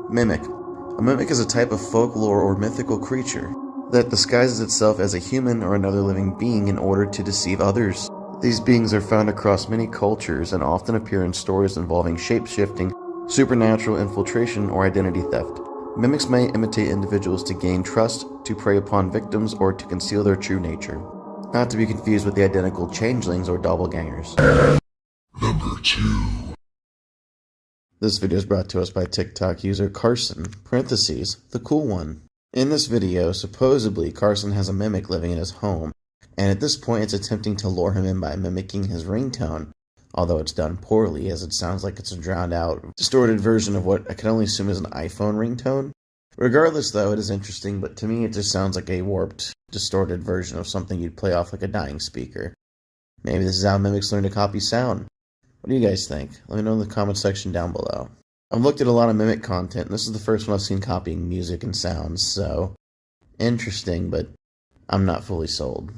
Mimic. A mimic is a type of folklore or mythical creature that disguises itself as a human or another living being in order to deceive others. These beings are found across many cultures and often appear in stories involving shape-shifting, supernatural infiltration, or identity theft. Mimics may imitate individuals to gain trust, to prey upon victims, or to conceal their true nature. Not to be confused with the identical changelings or doppelgangers. Number 2. This video is brought to us by TikTok user Carson, the cool one. In this video, supposedly Carson has a mimic living in his home, and at this point it's attempting to lure him in by mimicking his ringtone, although it's done poorly as it sounds like it's a drowned out, distorted version of what I can only assume is an iPhone ringtone. Regardless though, it is interesting, but to me it just sounds like a warped, distorted version of something you'd play off like a dying speaker. Maybe this is how mimics learn to copy sound. What do you guys think? Let me know in the comment section down below. I've looked at a lot of mimic content, and this is the first one I've seen copying music and sounds, so interesting, but I'm not fully sold.